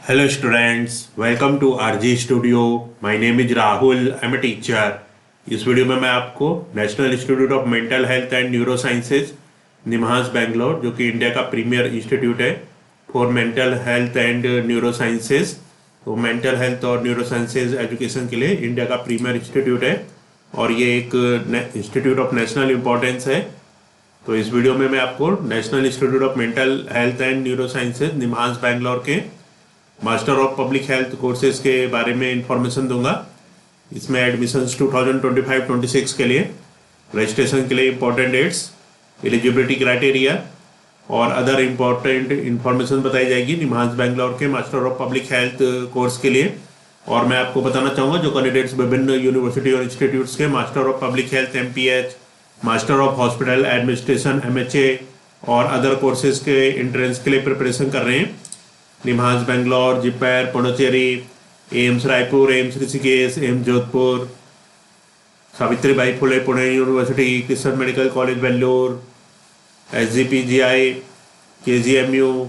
Hello students, welcome to RG Studio. My name is Rahul. I'm a teacher. इस video में मैं आपको National Institute of Mental Health and Neuro Sciences NIMHANS Bangalore, जो कि India का premier institute है for mental Health and Neuro sciences. तो mental health और न्यूरो साइंसेज एजुकेशन के लिए इंडिया का प्रीमियर इंस्टीट्यूट है और ये एक इंस्टीट्यूट ऑफ नेशनल इम्पोर्टेंस है। तो इस वीडियो में मैं आपको National Institute of Mental Health and Neuro Sciences NIMHANS Bangalore के master of public health courses के बारे में इंफॉर्मेशन दूंगा। इसमें एडमिशन्स 2025-26 के लिए, रजिस्ट्रेशन के लिए इंपॉर्टेंट डेट्स, एलिजिबिलिटी क्राइटेरिया और अदर इंपॉर्टेंट इंफॉर्मेशन बताई जाएगी निम्हांस बेंगलोर के master of public health course के लिए। और मैं आपको बताना चाहूँगा जो कैंडिडेट्स विभिन्न यूनिवर्सिटी और इंस्टीट्यूट्स के master of public health MPH, master of hospital administration MHA और अदर कोर्सेज के एंट्रेंस के लिए प्रिपरेशन कर रहे हैं। NIMHANS Bangalore, JIPMER, Puducherry, AIIMS Raipur, AIIMS Rishikesh, AIIMS Jodhpur, Savitribai Phule Pune university, Krishna medical college Vellore, SGPGI, KGMU,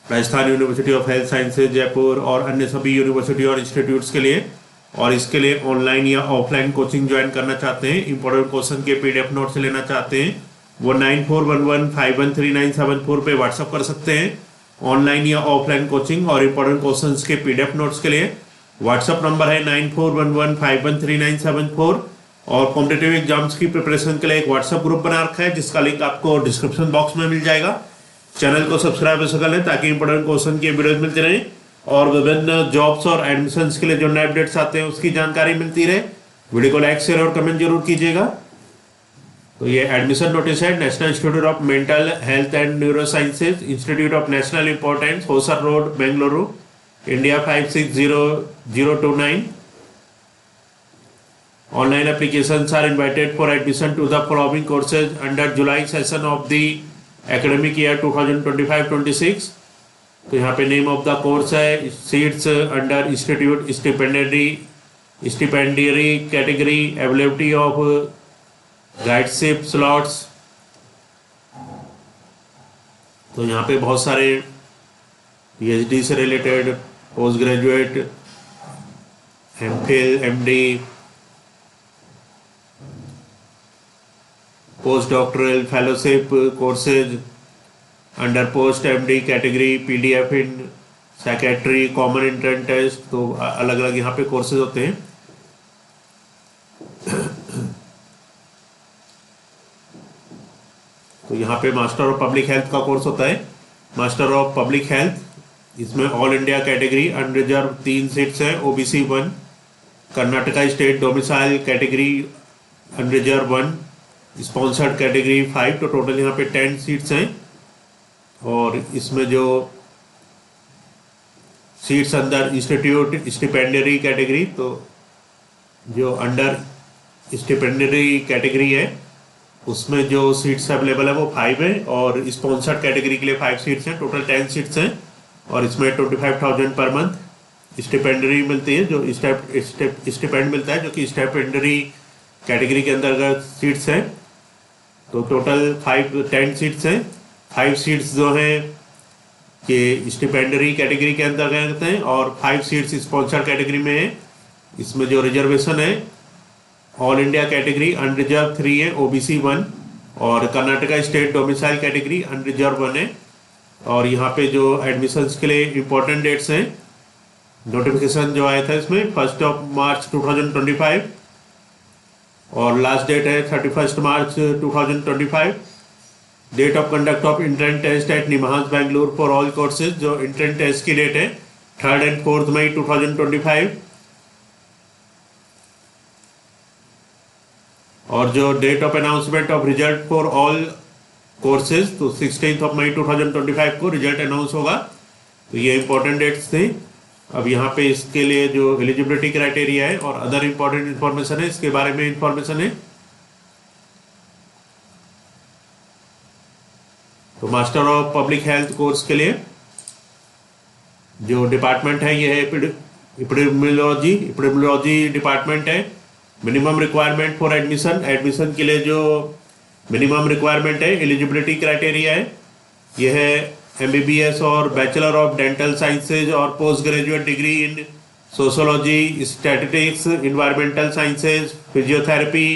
Rajasthan university of health sciences Jaipur और अन्य सभी यूनिवर्सिटी और इंस्टीट्यूट्स के लिए। और इसके लिए ऑनलाइन या ऑफलाइन कोचिंग ज्वाइन करना चाहते हैं, इंपॉर्टेंट क्वेश्चन के PDF नोट्स लेना चाहते हैं, वो 9411513974 पे व्हाट्सअप कर सकते हैं। ऑनलाइन या ऑफलाइन कोचिंग और इंपॉर्टेंट क्वेश्चंस के PDF नोट्स के लिए व्हाट्सअप नंबर है 9411513974। और कॉम्पिटिटिव एग्जाम्स की प्रिपरेशन के लिए एक व्हाट्सअप ग्रुप बना रखा है जिसका लिंक आपको डिस्क्रिप्शन बॉक्स में मिल जाएगा। चैनल को सब्सक्राइब कर लें ताकि इंपॉर्टेंट क्वेश्चन की वीडियोज मिलती रहे और विभिन्न जॉब्स और एडमिशन्स के लिए जो नए अपडेट्स आते हैं उसकी जानकारी मिलती रहे। वीडियो को लाइक, शेयर और कमेंट जरूर कीजिएगा। तो ये एडमिशन नोटिस है National Institute of Mental Health and Neuro Sciences, Institute of National Importance, Hosur road, Bengaluru, India 560029। Online applications are invited for admission to the following courses under July session of the academic year 2025-26। तो यहाँ पे name of the course है, seats under institute stipendiary category, availability of guideship slots. तो यहाँ पे बहुत सारे PhD से related, post graduate, MPhil, MD, post doctoral fellowship courses under post MD category, PDF इन साइकेट्री, कॉमन एंट्रेंस टेस्ट। तो अलग अलग यहाँ पे कोर्सेज होते हैं। तो यहाँ पे मास्टर ऑफ पब्लिक हेल्थ का कोर्स होता है, मास्टर ऑफ पब्लिक हेल्थ। इसमें all India category unreserved 3 seats हैं, OBC 1, Karnataka state domicile category unreserved 1, sponsored category 5। तो टोटल यहाँ पे 10 सीट्स हैं। और इसमें जो सीट्स अंदर इंस्टीट्यूट स्टिपेंडरी कैटेगरी, तो जो अंडर स्टिपेंडरी कैटेगरी है उसमें जो सीट्स अवेलेबल है वो 5 है और स्पॉन्सर्ड कैटेगरी के लिए 5 सीट्स हैं। टोटल 10 सीट्स हैं और इसमें 25,000 पर मंथ स्टिपेंडरी मिलती है, जो स्टिपेंड मिलता है, जो कि स्टिपेंडरी कैटेगरी के अंतर्गत सीट्स हैं। तो टोटल 10 सीट्स हैं। 5 सीट्स जो हैं कि स्टिपेंडरी कैटेगरी के अंतर्गत हैं और 5 सीट्स स्पॉन्सर्ड कैटेगरी में है। इसमें जो रिजर्वेशन है, ऑल इंडिया कैटेगरी अनरिजर्व 3 है, OBC 1, और Karnataka state domicile category unreserved 1 है। और यहाँ पे जो एडमिशन्स के लिए इंपॉर्टेंट डेट्स हैं, नोटिफिकेशन जो आया था इसमें 1 मार्च 2025 और लास्ट डेट है 31 March 2025। Date of conduct of entrance test at NIMHANS Bengaluru for all courses, जो इंट्रेंस टेस्ट की डेट है 3rd and 4th मई 2025। और जो date of announcement of result for all courses, तो 16 मई 2025 को रिजल्ट अनाउंस होगा। तो ये इंपॉर्टेंट डेट्स थे। अब यहाँ पे इसके लिए जो एलिजिबिलिटी क्राइटेरिया है और अदर इंपॉर्टेंट इंफॉर्मेशन है, इसके बारे में इंफॉर्मेशन है। तो master of public health course के लिए जो डिपार्टमेंट है ये है एपिडेमियोलॉजी डिपार्टमेंट है। मिनिमम रिक्वायरमेंट फॉर एडमिशन के लिए जो मिनिमम रिक्वायरमेंट है, एलिजिबिलिटी क्राइटेरिया है, यह है MBBS और बैचलर ऑफ डेंटल साइंसेज और post graduate degree in sociology, statistics, environmental sciences, physiotherapy,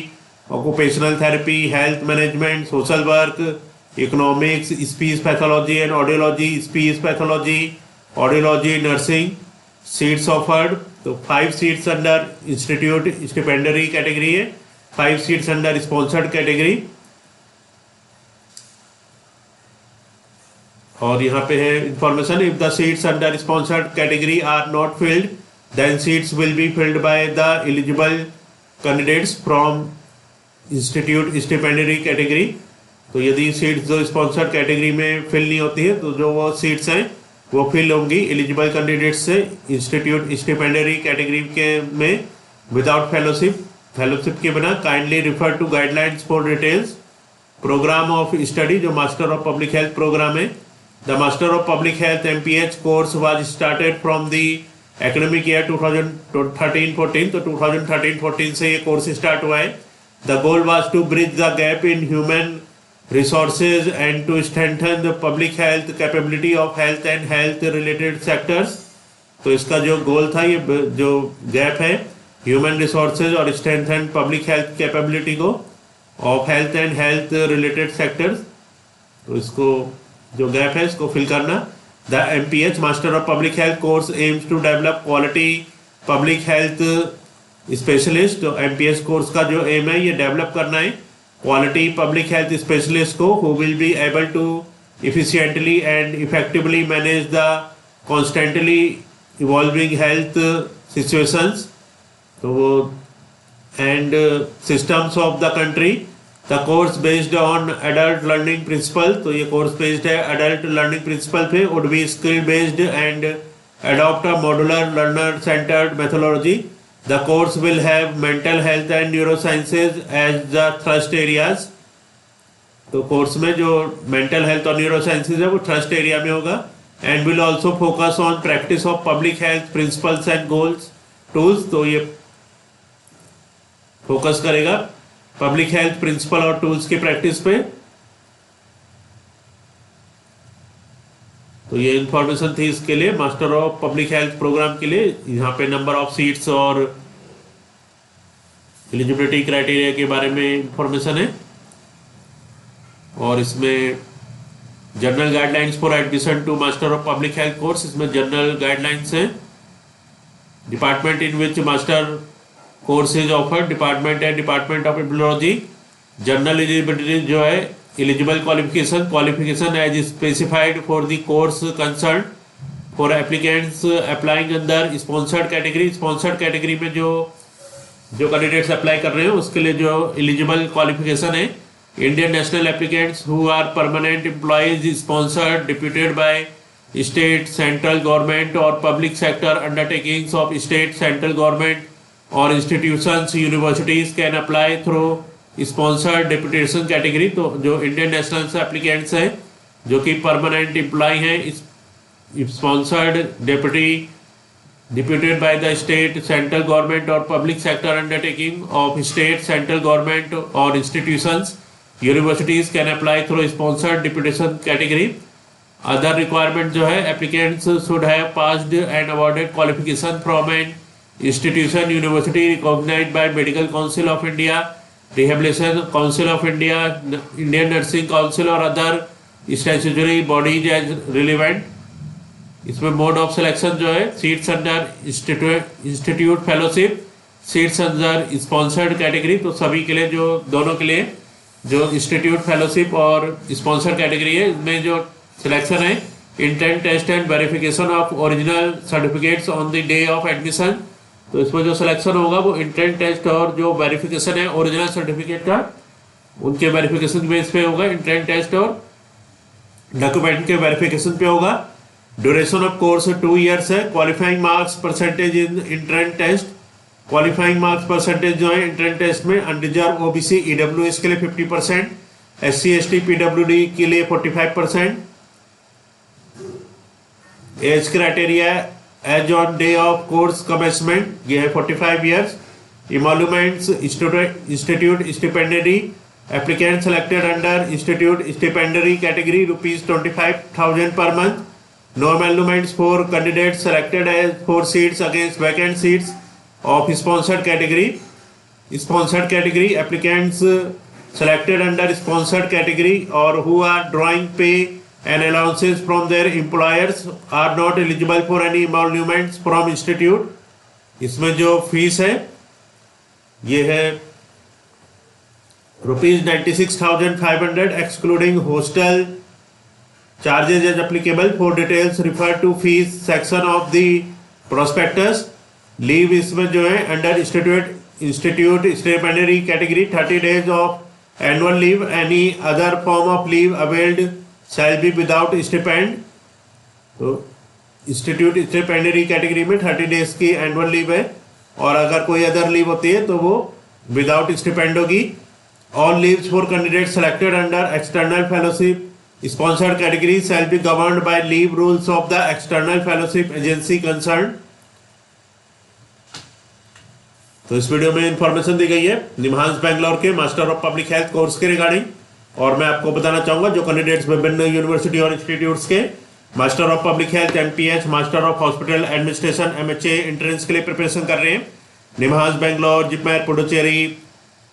occupational therapy, health management, social work, economics, speech pathology and audiology, speech pathology, audiology, nursing. Seats offered, तो 5 seats under institute stipendiary category है, 5 seats under sponsored category. और यहाँ पे है information, if the seats under sponsored category are not filled then seats will be filled by the eligible candidates from institute stipendiary category. तो यदि seats जो sponsored category में fill नहीं होती है तो जो वो सीट्स हैं वो फिल होंगी एलिजिबल कैंडिडेट्स से इंस्टीट्यूट स्टिपेंडरी कैटेगरी के में विदाउट फेलोशिप के बिना। Kindly refer to guidelines for details. Program of study जो master of public health program है, the master of public health MPH course was started from the academic year 2013-14। तो 2013-14 से ये course start हुआ है। The goal was to bridge the gap in human resources and to strengthen the public health capability of health and health related sectors। तो इसका जो गोल था, ये जो गैप है ह्यूमन रिसोर्सेज और स्ट्रेंथन पब्लिक हेल्थ कैपेबिलिटी को of health and health related sectors, तो इसको जो गैप है इसको फिल करना। The MPH master of public health course aims to develop quality public health specialist. तो MPH कोर्स का जो एम है ये डेवलप करना है क्वालिटी पब्लिक हेल्थ स्पेशलिस्ट को, who will be able to efficiently and effectively manage the constantly evolving health situations तो वो and systems of the country। the course based on adult learning principle, तो ये course based है adult learning principle पे, would be skill based and adopt a modular learner centered methodology। The course will have mental health and neurosciences as the thrust areas। तो course में जो mental health और neurosciences है वो thrust area में होगा। And will also focus on practice of public health principles and goals tools. तो ये फोकस करेगा पब्लिक हेल्थ प्रिंसिपल और टूल्स की प्रैक्टिस पे। तो ये इंफॉर्मेशन थी इसके लिए, master of public health program के लिए। यहाँ पे नंबर ऑफ सीट्स और एलिजिबिलिटी क्राइटेरिया के बारे में इंफॉर्मेशन है। और इसमें general guidelines for admission to master of public health course, इसमें जनरल गाइडलाइंस है। Department in which master course is offered, department है department of epidemiology. General eligibility जो है eligible qualification as specified for the course concern for applicants applying under sponsored category. Sponsored category में जो candidates apply कर रहे हैं उसके लिए जो एलिजिबल क्वालिफिकेशन है, Indian national applicants who are permanent employees sponsored deputed by state central government और public sector undertakings of state central government और institutions universities can apply through sponsored deputation category. तो जो इंडियन नेशनल से applicants हैं जो कि permanent employee हैं sponsored deputed by the state central government और public sector undertaking of state central government और institutions universities can apply through sponsored deputation category. Other requirement जो है, applicants should have passed and awarded qualification from an institution university recognised by Medical Council of India, Rehabilitation Council of India, Indian Nursing Council और other statutory bodies as relevant. इसमें mode of selection जो है, seats under institute fellowship, seats under sponsored category. तो सभी के लिए जो दोनों के लिए जो इंस्टीट्यूट फेलोशिप और स्पॉन्सर्ड कैटेगरी है इसमें जो सिलेक्शन है, entrance test and verification of original certificates on the day of admission. तो इसमें जो सिलेक्शन होगा वो इंट्रेंस टेस्ट और जो वेरिफिकेशन है ओरिजिनल सर्टिफिकेट का उनके वेरिफिकेशन बेस पे होगा। इंट्रेंस टेस्ट और डॉक्यूमेंट के वेरिफिकेशन पे होगा। ड्यूरेशन ऑफ कोर्स 2 ईयर्स है। Qualifying marks percentage in entrance test, qualifying marks percentage जो है इंट्रेंस टेस्ट में अनरिजर्व OBC EWS के लिए 50%, SC ST PWD के लिए 45%। Age criteria age on day of course commencement ये है 45 years. Emoluments institute stipendiary Applicant selected under institute stipendiary category ₹25,000 per month. No emoluments for candidates selected as 4 seats against vacant seats of sponsored category. Sponsored category applicants selected under sponsored category or who are drawing pay and allowances from their employers are not eligible for any emoluments from institute. इसमें जो fees है ये है ₹96,500 excluding hostel charges as applicable. For details refer to fees section of the prospectus. Leave इसमें जो है under institute stipendiary category 30 days of annual leave. Any other form of leave availed shall be without stipend. तो institute stipendiary category में 30 days की annual leave है और अगर कोई अदर लीव होती है तो वो विदाउट स्टिपेंड होगी. All leaves for candidate selected under external fellowship sponsored category shall be governed bye leave rules of the external fellowship agency concern. तो इस वीडियो में इंफॉर्मेशन दी गई है निमहांस बैंगलोर के master of public health course के regarding. और मैं आपको बताना चाहूंगा जो कैंडिडेट्स विभिन्न यूनिवर्सिटी और इंस्टीट्यूट्स के master of public health MPH, master of hospital administration MHA entrance के लिए प्रिपरेशन कर रहे हैं. NIMHANS Bangalore, JIPMER Puducherry,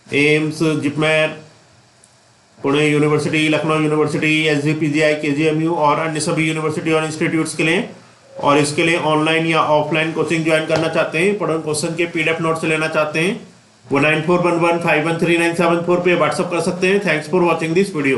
AIIMS JIPMER, Pune university, Lucknow university, SGPGI, KGMU और अन्य सभी यूनिवर्सिटी और इंस्टीट्यूट्स के लिए. और इसके लिए ऑनलाइन या ऑफलाइन कोचिंग ज्वाइन करना चाहते हैं, इंपॉर्टेंट क्वेश्चन के PDF नोट्स लेना चाहते हैं, वो 9411513974 पे व्हाट्सअप कर सकते हैं. Thanks for watching this video.